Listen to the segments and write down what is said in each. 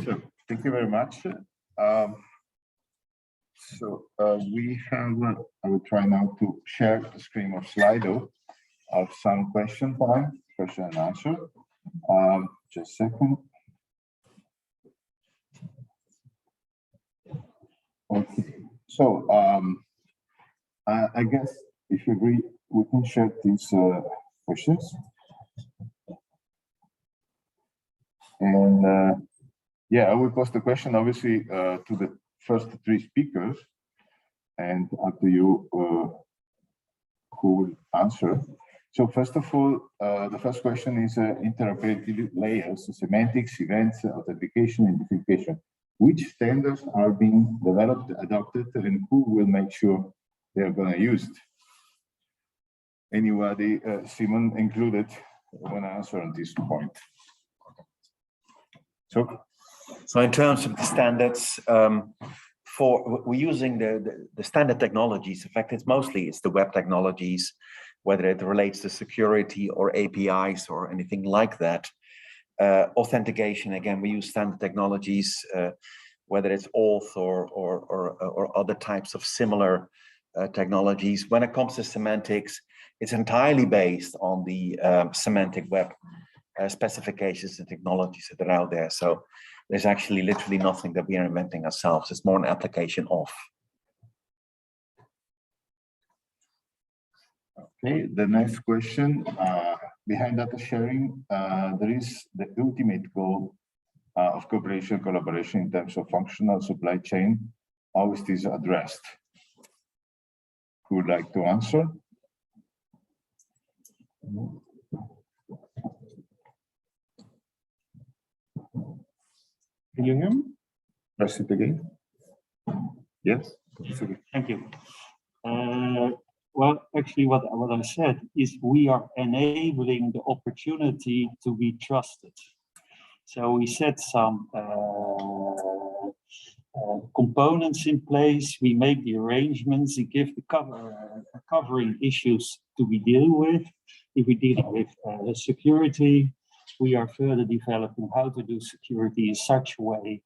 So thank you very much. We have, I will try now to share the screen of Slido of some question and answer. Just a second. Okay, so I guess if you agree, we can share these questions. And yeah, I will post the question obviously to the first three speakers, and up to you who will answer. So first of all, the first question is interoperability layers, semantics, events, authentication, and identification. Which standards are being developed, adopted, and who will make sure they're going to use it? Anybody, Simon included, want to answer on this point? So in terms of the standards, we're using the standard technologies. In fact, it's the web technologies, whether it relates to security or APIs or anything like that. Authentication, again, we use standard technologies, whether it's auth or other types of similar technologies. When it comes to semantics, it's entirely based on the semantic web specifications and technologies that are out there. So there's actually literally nothing that we are inventing ourselves. It's more an application of. Okay, the next question. Behind data sharing, there is the ultimate goal of cooperation, collaboration in terms of functional supply chain. How is this addressed? Who would like to answer? Can you hear me? Press it again. Yes. Thank you. Well, actually, what I said is we are enabling the opportunity to be trusted. So we set some components in place. We make the arrangements. We give the covering issues to be dealing with. If we deal with security, we are further developing how to do security in such a way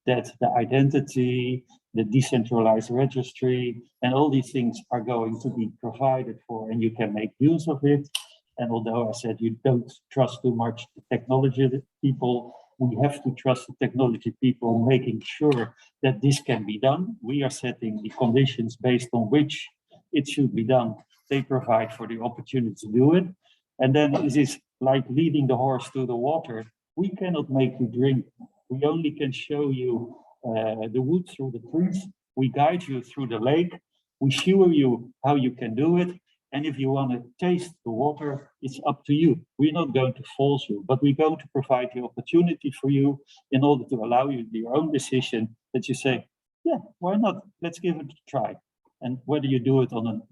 that the identity, the decentralized registry, and all these things are going to be provided for, and you can make use of it. And although I said you don't trust too much the technology people, we have to trust the technology people, making sure that this can be done. We are setting the conditions based on which it should be done. They provide for the opportunity to do it. And then it is like leading the horse to the water. We cannot make you drink. We only can show you the wood through the trees. We guide you through the lake. We show you how you can do it. And if you want to taste the water, it's up to you. We're not going to force you, but we're going to provide the opportunity for you in order to allow you your own decision that you say, yeah, why not? Let's give it a try. And whether you do it on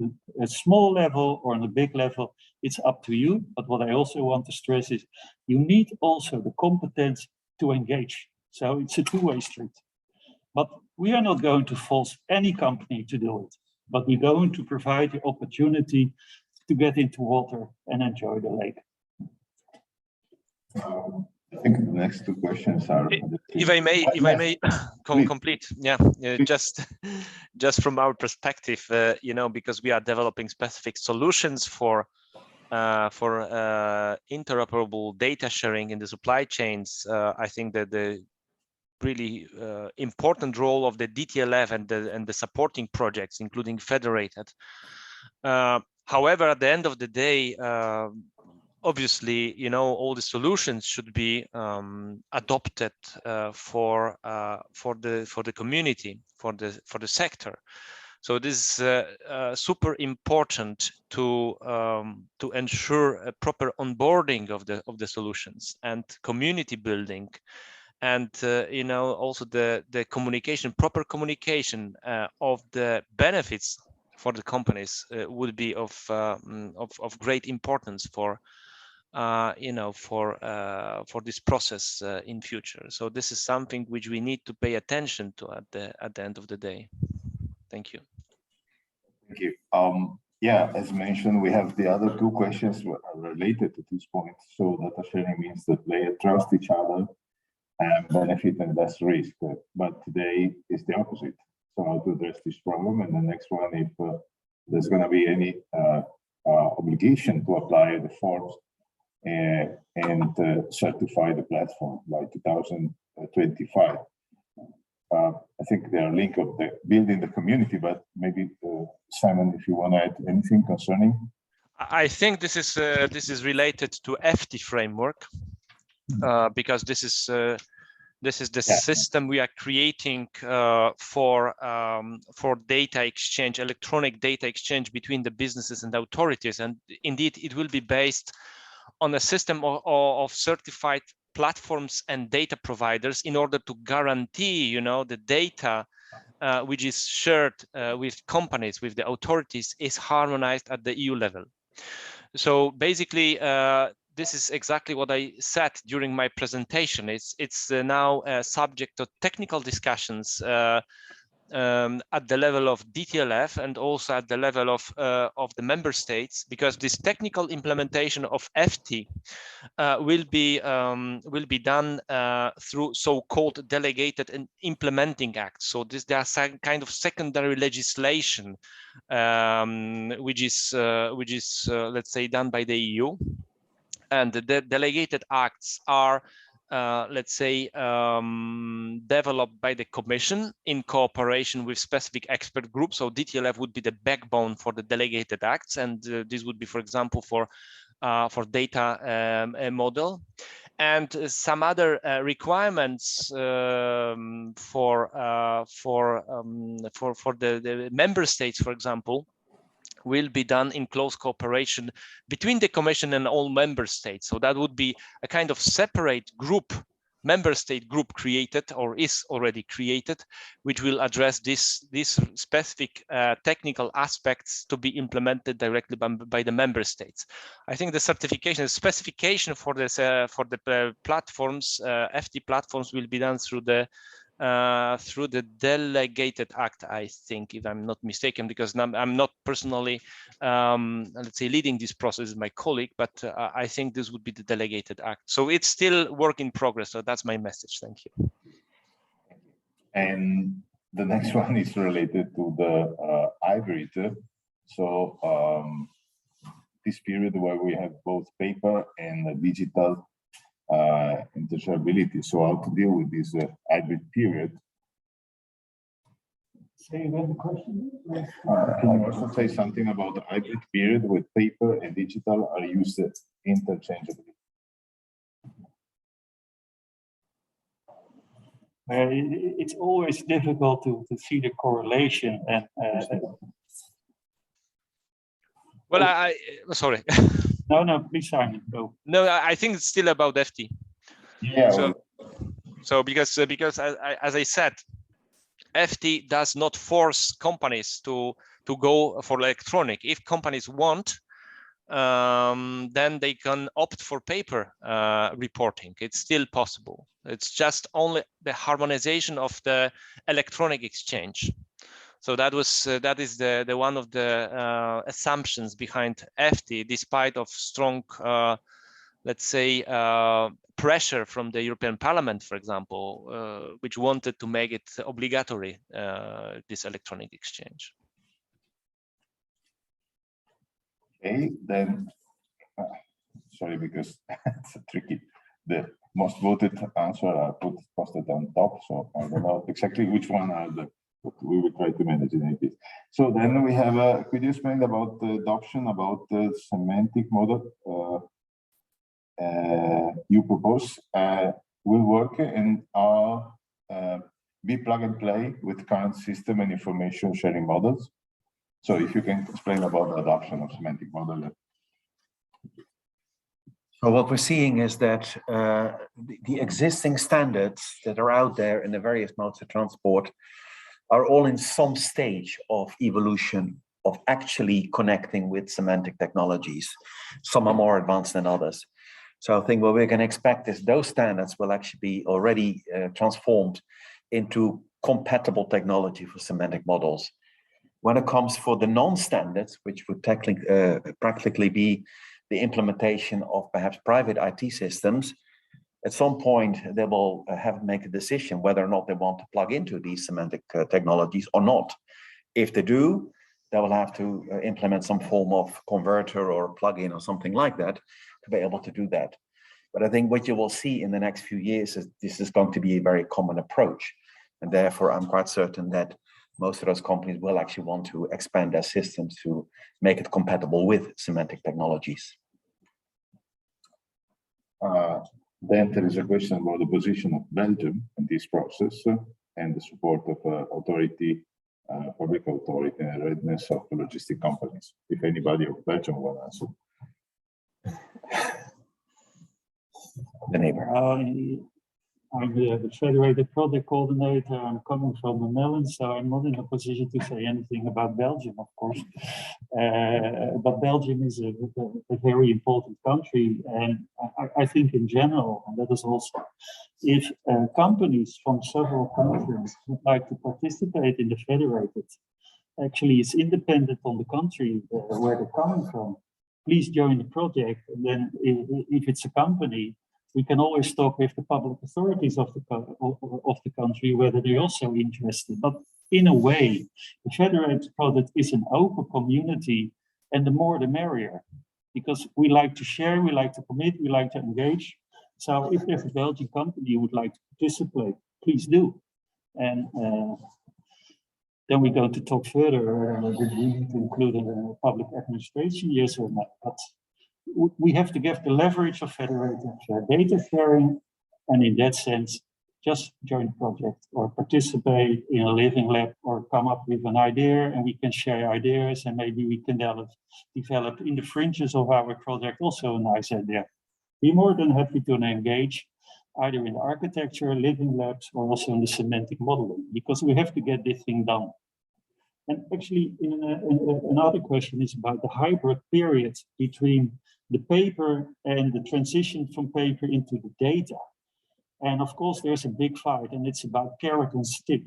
a small level or on a big level, it's up to you. But what I also want to stress is you need also the competence to engage. So it's a two-way street. But we are not going to force any company to do it, but we're going to provide the opportunity to get into water and enjoy the lake. I think the next two questions are. If I may complete, yeah, just from our perspective, you know, because we are developing specific solutions for interoperable data sharing in the supply chains. I think that the really important role of the DTLF and the supporting projects, including Federated. However, at the end of the day, obviously, you know, all the solutions should be adopted for the community, for the sector. So this is super important to ensure a proper onboarding of the solutions and community building, and you know, also the communication, proper communication of the benefits for the companies would be of great importance for you know, for this process in future. So this is something which we need to pay attention to at the end of the day. Thank you. Thank you. Yeah, as mentioned, we have the other two questions related to this point. So data sharing means that players trust each other benefit and less risk. But today is the opposite. So how to address this problem? And the next one, if there's going to be any obligation to apply the forms and certify the platform by 2025. I think they are linked of the building the community, but maybe Simon, if you want to add anything concerning. I think this is related to FT framework because this is the system we are creating for data exchange, electronic data exchange between the businesses and the authorities, and indeed it will be based on a system of certified platforms and data providers in order to guarantee, you know, the data which is shared with companies, with the authorities, is harmonized at the EU level. So basically, this is exactly what I said during my presentation. It's now subject to technical discussions at the level of DTLF and also at the level of the member states, because this technical implementation of FT will be done through so-called delegated and implementing acts. So there are some kind of secondary legislation which is let's say done by the EU, and the delegated acts are let's say developed by the Commission in cooperation with specific expert groups. So DTLF would be the backbone for the delegated acts, and this would be, for example, for data model, and some other requirements for the member states, for example, will be done in close cooperation between the Commission and all member states. So that would be a kind of separate group, member state group created or is already created, which will address these specific technical aspects to be implemented directly by the member states. I think the certification, the specification for this for the platforms, FT platforms, will be done through the delegated act, I think, if I'm not mistaken, because I'm not personally, let's say, leading this process, my colleague, but I think this would be the delegated act. So it's still work in progress. So that's my message. Thank you. And the next one is related to the hybrid. So this period where we have both paper and digital interchangeability. So how to deal with this hybrid period? Say again the question. Can you also say something about the hybrid period with paper and digital are used interchangeably? It's always difficult to see the correlation, and well, I sorry. No, please, Simon, go. No, I think it's still about FT. Yeah. So because as I said, FT does not force companies to go for electronic. If companies want, then they can opt for paper reporting. It's still possible. It's just only the harmonization of the electronic exchange. So that is the one of the assumptions behind FT, despite of strong, let's say, pressure from the European Parliament, for example, which wanted to make it obligatory, this electronic exchange. Okay, then, sorry, because it's tricky. The most voted answer are posted on top, so I don't know exactly which one are the, but we will try to manage it like this. So then we have, could you explain about the adoption, about the semantic model you propose will work and be plug and play with current system and information sharing models? So if you can explain about the adoption of semantic model. So what we're seeing is that the existing standards that are out there in the various modes of transport are all in some stage of evolution of actually connecting with semantic technologies. Some are more advanced than others. So I think what we're going to expect is those standards will actually be already transformed into compatible technology for semantic models. When it comes for the non-standards, which would practically be the implementation of perhaps private IT systems, At some point, they will have to make a decision whether or not they want to plug into these semantic technologies or not. If they do, they will have to implement some form of converter or plugin or something like that to be able to do that. But I think what you will see in the next few years is this is going to be a very common approach. And therefore, I'm quite certain that most of those companies will actually want to expand their systems to make it compatible with semantic technologies. Then there is a question about the position of Belgium in this process and the support of public authority and readiness of logistic companies. If anybody of Belgium will answer. The neighbor. I'm the federated project coordinator. I'm coming from the Netherlands, so I'm not in a position to say anything about Belgium, of course. But Belgium is a very important country, and I think in general, and that is also, if companies from several countries would like to participate in the federated, actually it's independent on the country where they're coming from. Please join the project, and then if it's a company, we can always talk with the public authorities of the country whether they're also interested. But in a way, the federated project is an open community, and the more the merrier, because we like to share, we like to commit, we like to engage. So if there's a Belgian company who would like to participate, please do. And then we go to talk further, did we need to include a public administration, yes or no? But we have to give the leverage of federated data sharing, and in that sense, just join the project or participate in a living lab or come up with an idea, and we can share ideas, and maybe we can develop in the fringes of our project also a nice idea. Be more than happy to engage either in the architecture, living labs, or also in the semantic modeling, because we have to get this thing done. And actually, another question is about the hybrid period between the paper and the transition from paper into the data. And of course, there's a big fight, and it's about carrot and stick.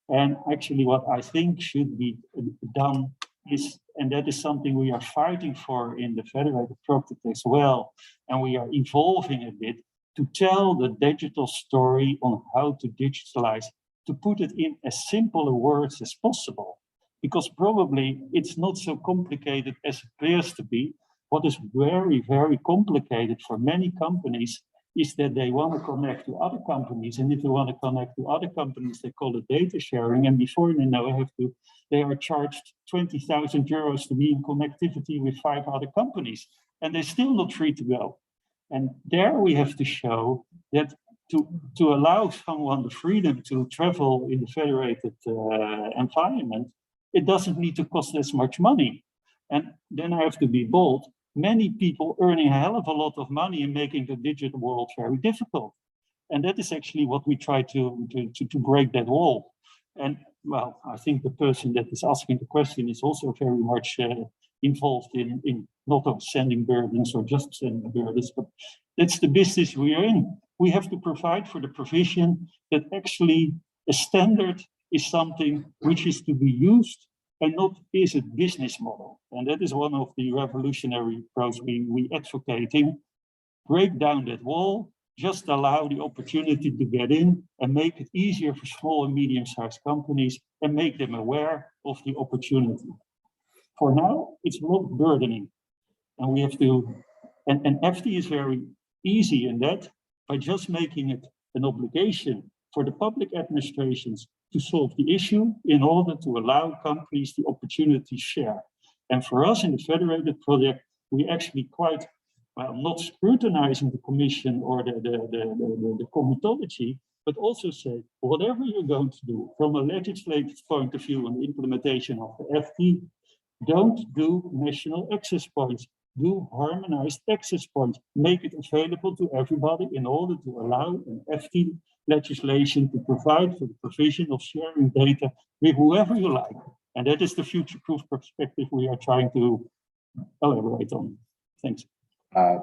And actually, what I think should be done is, and that is something we are fighting for in the federated project as well, and we are evolving a bit to tell the digital story on how to digitalize, to put it in as simple words as possible. Because probably it's not so complicated as it appears to be. What is very, very complicated for many companies is that they want to connect to other companies. And if they want to connect to other companies, they call it data sharing. And before they know they are charged 20,000 euros to be in connectivity with 5 other companies. And they're still not free to go. And there we have to show that to allow someone the freedom to travel in the federated environment, it doesn't need to cost as much money. And then I have to be bold. Many people earning a hell of a lot of money and making the digital world very difficult. And that is actually what we try to break that wall. And well, I think the person that is asking the question is also very much involved in not sending burdens or just sending burdens, but that's the business we are in. We have to provide for the provision that actually a standard is something which is to be used and not is a business model. And that is one of the revolutionary approaches we advocating. Break down that wall, just allow the opportunity to get in and make it easier for small and medium-sized companies and make them aware of the opportunity. For now, it's not burdening. And we have to, and FT is very easy in that by just making it an obligation for the public administrations to solve the issue in order to allow companies the opportunity to share. And for us in the federated project, we actually quite, well, not scrutinizing the commission or the comitology, but also say, whatever you're going to do from a legislative point of view on the implementation of the FT, don't do national access points, do harmonized access points, make it available to everybody in order to allow an FT legislation to provide for the provision of sharing data with whoever you like. And that is the future-proof perspective we are trying to elaborate on. Thanks.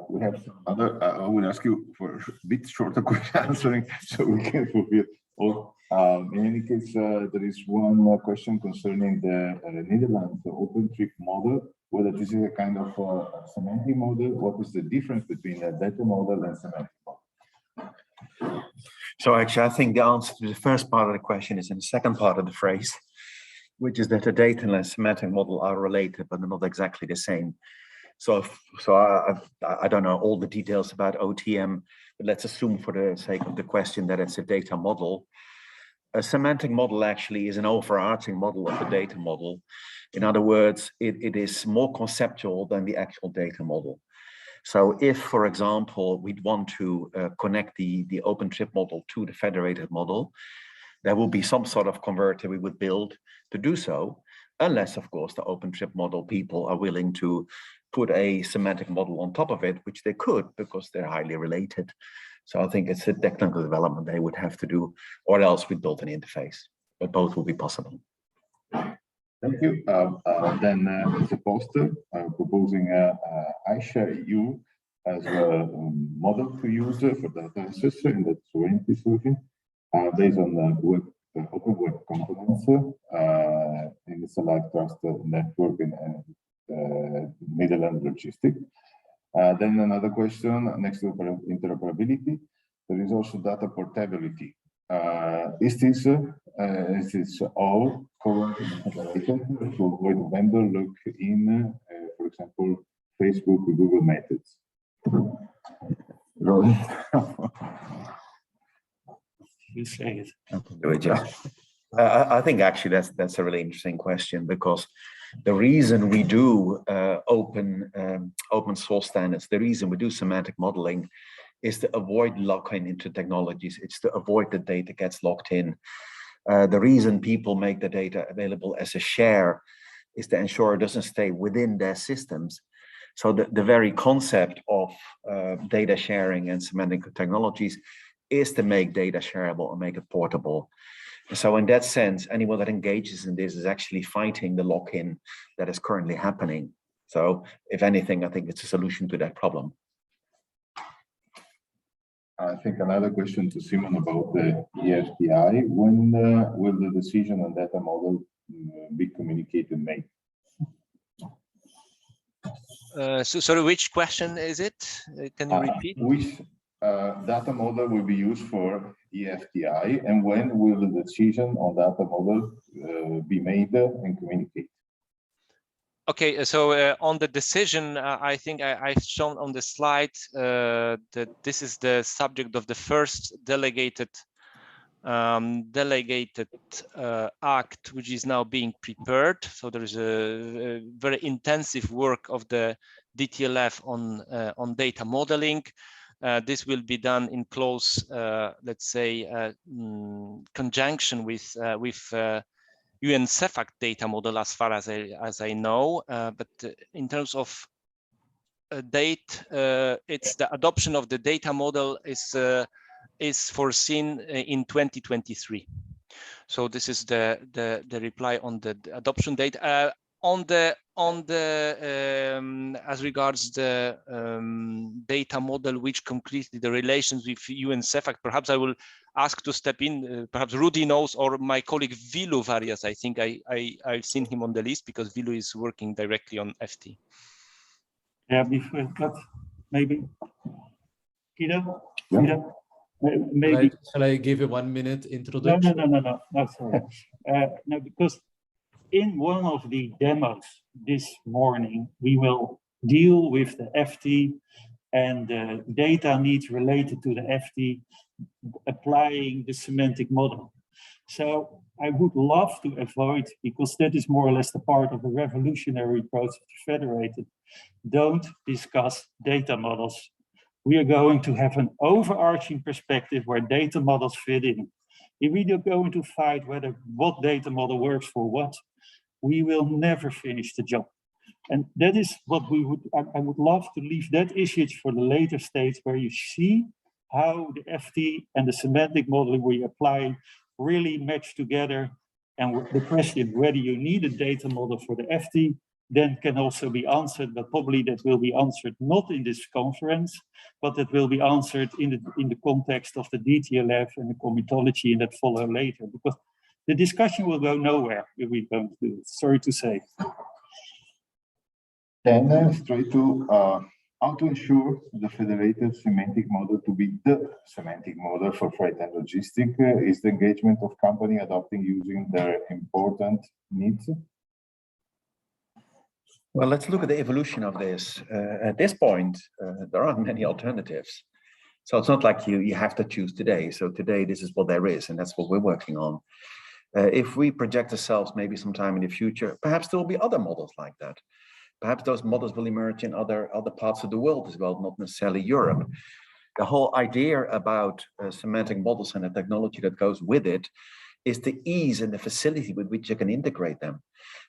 We have other, I will ask you for a bit shorter question answering so we can fulfill all. In any case, there is one question concerning the Netherlands OpenTrip model, whether this is a kind of semantic model. What is the difference between a data model and semantic model? So actually, I think the answer to the first part of the question is in the second part of the phrase, which is that the data and the semantic model are related, but they're not exactly the same. So I don't know all the details about OTM, but let's assume for the sake of the question that it's a data model. A semantic model actually is an overarching model of the data model. In other words, it is more conceptual than the actual data model. So if, for example, we'd want to connect the OpenTrip model to the federated model, there will be some sort of converter we would build to do so, unless, of course, the OpenTrip model people are willing to put a semantic model on top of it, which they could because they're highly related. So I think it's a technical development they would have to do, or else we build an interface, but both will be possible. Thank you. Then as a poster, proposing I share you as a model to use for data access in the sovereignty solution based on the web, open web components in the Select Trust network in Netherlands logistic. Then another question next to interoperability, there is also data portability. Is this all covered to avoid vendor look in, for example, Facebook or Google methods? You say it. Do it, yeah. I think actually that's a really interesting question, because the reason we do open source standards, the reason we do semantic modeling is to avoid lock-in into technologies. It's to avoid the data gets locked in. The reason people make the data available as a share is to ensure it doesn't stay within their systems. So the very concept of data sharing and semantic technologies is to make data shareable and make it portable. So in that sense, anyone that engages in this is actually fighting the lock-in that is currently happening. So if anything, I think it's a solution to that problem. I think another question to Simon about the EFTI. When will the decision on data model be communicated, made? So sorry, which question is it? Can you repeat? Which data model will be used for EFTI, and when will the decision on data model be made and communicated? Okay, so on the decision, I think I've shown on the slide that this is the subject of the first delegated act, which is now being prepared. So there is a very intensive work of the DTLF on data modeling. This will be done in close, let's say, conjunction with UN CEFAC data model, as far as I know, but in terms of date, it's the adoption of the data model is foreseen in 2023. So this is the reply on the adoption date. As regards the data model, which completely the relations with UN CEFAC, perhaps I will ask to step in. Perhaps Rudy knows, or my colleague Vilu Varias. I think I've seen him on the list because Vilu is working directly on FT. Yeah, before, but maybe Guido, Guido, maybe. Shall I give a 1 minute introduction? No, sorry. No, because in one of the demos this morning, we will deal with the FT and the data needs related to the FT, applying the semantic model. So I would love to avoid, because that is more or less the part of the revolutionary approach of the federated, don't discuss data models. We are going to have an overarching perspective where data models fit in. If we are going to fight whether what data model works for what, we will never finish the job. And that is what we would, I would love to leave that issue for the later stage, where you see how the FT and the semantic modeling we apply really match together. And the question whether you need a data model for the FT then can also be answered, but probably that will be answered not in this conference, but that will be answered in the context of the DTLF and the comitology that follow later, because the discussion will go nowhere if we don't do it. Sorry to say. Then straight to how to ensure the federated semantic model to be the semantic model for freight and logistics is the engagement of company adopting using their important needs. Well, let's look at the evolution of this. At this point, there aren't many alternatives. So it's not like you have to choose today. So today, this is what there is, and that's what we're working on. If we project ourselves maybe sometime in the future, perhaps there will be other models like that. Perhaps those models will emerge in other parts of the world as well, not necessarily Europe. The whole idea about semantic models and the technology that goes with it is the ease and the facility with which you can integrate them.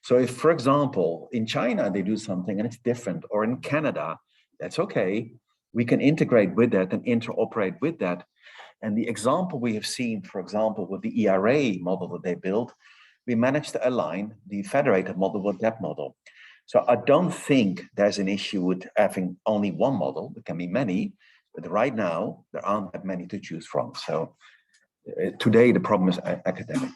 So if, for example, in China, they do something and it's different, or in Canada, that's okay. We can integrate with that and interoperate with that. And the example we have seen, for example, with the ERA model that they built, we managed to align the federated model with that model. So I don't think there's an issue with having only one model. There can be many, but right now there aren't that many to choose from. So today the problem is academic.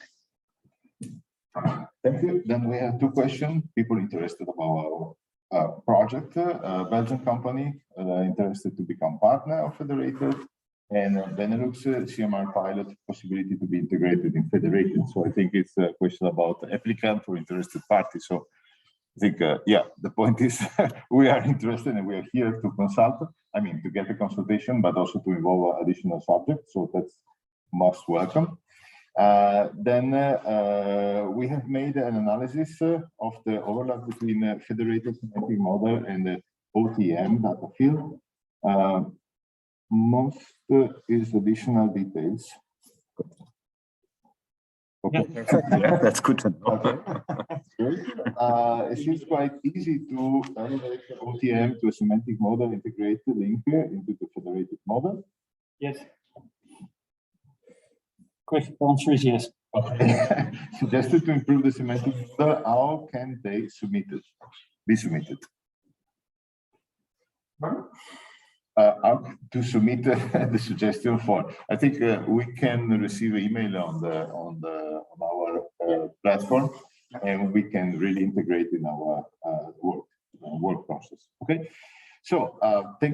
Thank you. Then we have two questions. People interested about our project. Belgian company interested to become partner of Federated, and Benelux CMR pilot possibility to be integrated in Federated. So I think it's a question about applicant or interested party. So I think, yeah, the point is we are interested and we are here to consult. I mean, to get a consultation, but also to involve additional subjects. So that's most welcome. Then we have made an analysis of the overlap between federated semantic model and the OTM data field. Most is additional details. Okay. Yeah, that's good to know. Okay. Great. It seems quite easy to elevate the OTM to a semantic model, integrate the link into the federated model. Yes. Quick answer is yes. Okay. Suggested to improve the semantic model, how can they be submitted? How to submit the suggestion for? I think we can receive an email on our platform, and we can really integrate in our work process. Okay. So thank you.